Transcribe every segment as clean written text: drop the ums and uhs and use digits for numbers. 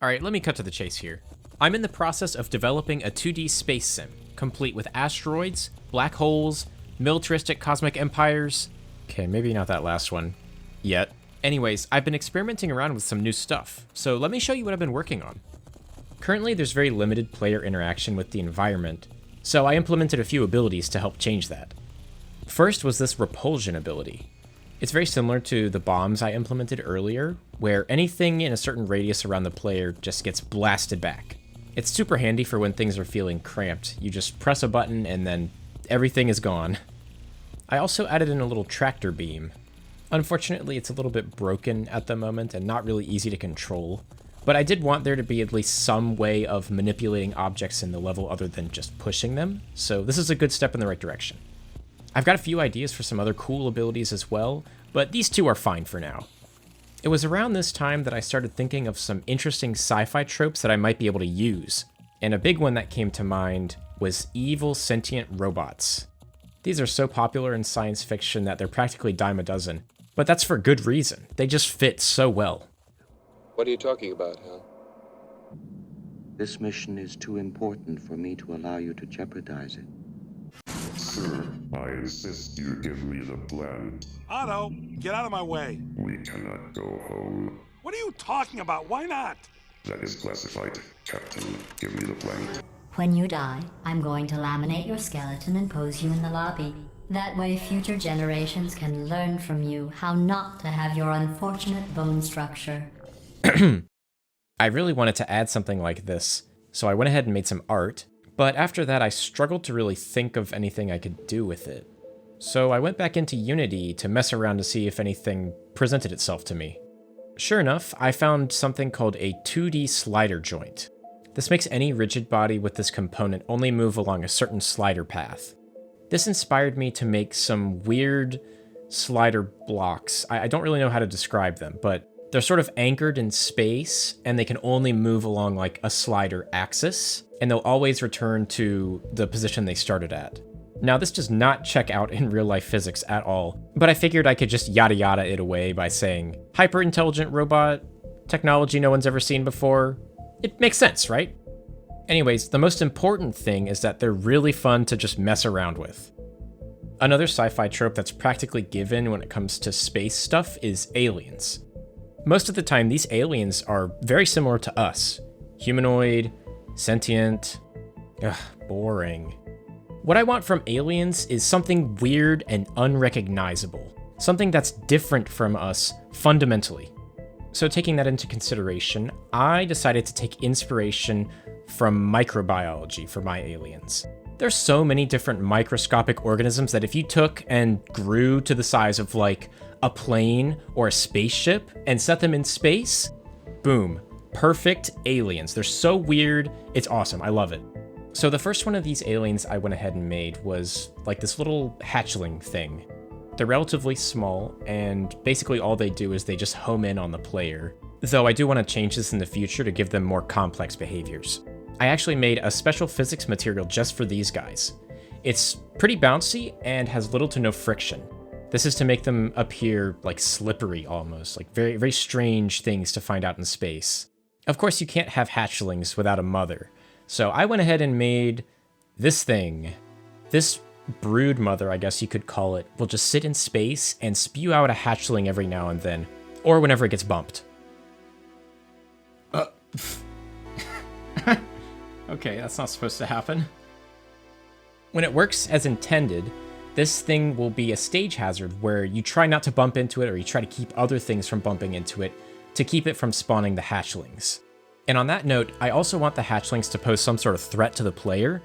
Alright, let me cut to the chase here. I'm in the process of developing a 2D space sim, complete with asteroids, black holes, militaristic cosmic empires. Okay, maybe not that last one. Yet. Anyways, I've been experimenting around with some new stuff, so let me show you what I've been working on. Currently, there's very limited player interaction with the environment, so I implemented a few abilities to help change that. First was this repulsion ability. It's very similar to the bombs I implemented earlier, where anything in a certain radius around the player just gets blasted back. It's super handy for when things are feeling cramped. You just press a button and then everything is gone. I also added in a little tractor beam. Unfortunately, it's a little bit broken at the moment and not really easy to control, but I did want there to be at least some way of manipulating objects in the level other than just pushing them, so this is a good step in the right direction. I've got a few ideas for some other cool abilities as well, but these two are fine for now. It was around this time that I started thinking of some interesting sci-fi tropes that I might be able to use, and a big one that came to mind was evil sentient robots. These are so popular in science fiction that they're practically dime a dozen, but that's for good reason. They just fit so well. What are you talking about, Hal? This mission is too important for me to allow you to jeopardize it. Sir, I insist you give me the plan. Otto, get out of my way. We cannot go home. What are you talking about? Why not? That is classified. Captain, give me the plan. When you die, I'm going to laminate your skeleton and pose you in the lobby. That way future generations can learn from you how not to have your unfortunate bone structure. I really wanted to add something like this, so I went ahead and made some art, but after that I struggled to really think of anything I could do with it. So I went back into Unity to mess around to see if anything presented itself to me. Sure enough, I found something called a 2D slider joint. This makes any rigid body with this component only move along a certain slider path. This inspired me to make some weird slider blocks. I don't really know how to describe them, but they're sort of anchored in space, and they can only move along like a slider axis, and they'll always return to the position they started at. Now, this does not check out in real-life physics at all, but I figured I could just yada yada it away by saying, hyper-intelligent robot, technology no one's ever seen before. It makes sense, right? Anyways, the most important thing is that they're really fun to just mess around with. Another sci-fi trope that's practically given when it comes to space stuff is aliens. Most of the time, these aliens are very similar to us. Humanoid, sentient, boring. What I want from aliens is something weird and unrecognizable. Something that's different from us fundamentally. So taking that into consideration, I decided to take inspiration from microbiology for my aliens. There's so many different microscopic organisms that if you took and grew to the size of like a plane or a spaceship and set them in space, boom, perfect aliens. They're so weird, it's awesome, I love it. So the first one of these aliens I went ahead and made was like this little hatchling thing. They're relatively small, and basically all they do is they just home in on the player. Though I do want to change this in the future to give them more complex behaviors. I actually made a special physics material just for these guys. It's pretty bouncy and has little to no friction. This is to make them appear like slippery almost, like very, very strange things to find out in space. Of course, you can't have hatchlings without a mother. So I went ahead and made this thing. This brood mother, I guess you could call it, will just sit in space and spew out a hatchling every now and then, or whenever it gets bumped. Okay, that's not supposed to happen. When it works as intended, this thing will be a stage hazard where you try not to bump into it or you try to keep other things from bumping into it to keep it from spawning the hatchlings. And on that note, I also want the hatchlings to pose some sort of threat to the player,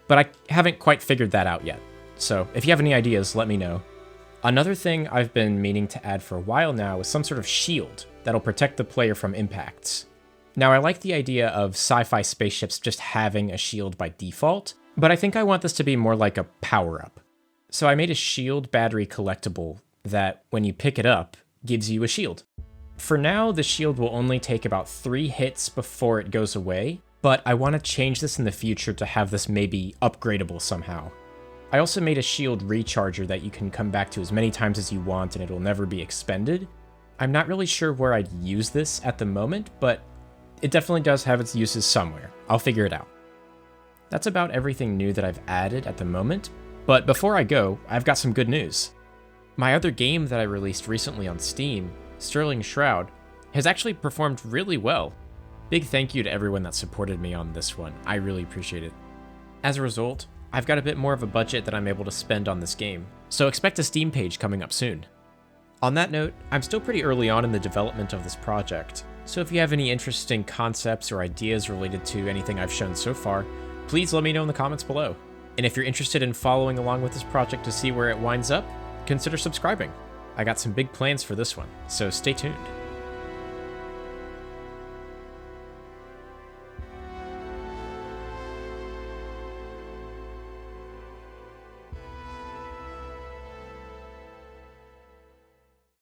but I haven't quite figured that out yet. So if you have any ideas, let me know. Another thing I've been meaning to add for a while now is some sort of shield that'll protect the player from impacts. Now, I like the idea of sci-fi spaceships just having a shield by default, but I think I want this to be more like a power-up. So I made a shield battery collectible that, when you pick it up, gives you a shield. For now, the shield will only take about 3 hits before it goes away, but I want to change this in the future to have this maybe upgradable somehow. I also made a shield recharger that you can come back to as many times as you want and it'll never be expended. I'm not really sure where I'd use this at the moment, but it definitely does have its uses somewhere. I'll figure it out. That's about everything new that I've added at the moment, but before I go, I've got some good news. My other game that I released recently on Steam, Sterling Shroud, has actually performed really well. Big thank you to everyone that supported me on this one. I really appreciate it. As a result, I've got a bit more of a budget that I'm able to spend on this game, so expect a Steam page coming up soon. On that note, I'm still pretty early on in the development of this project, so if you have any interesting concepts or ideas related to anything I've shown so far, please let me know in the comments below. And if you're interested in following along with this project to see where it winds up, consider subscribing. I got some big plans for this one, so stay tuned.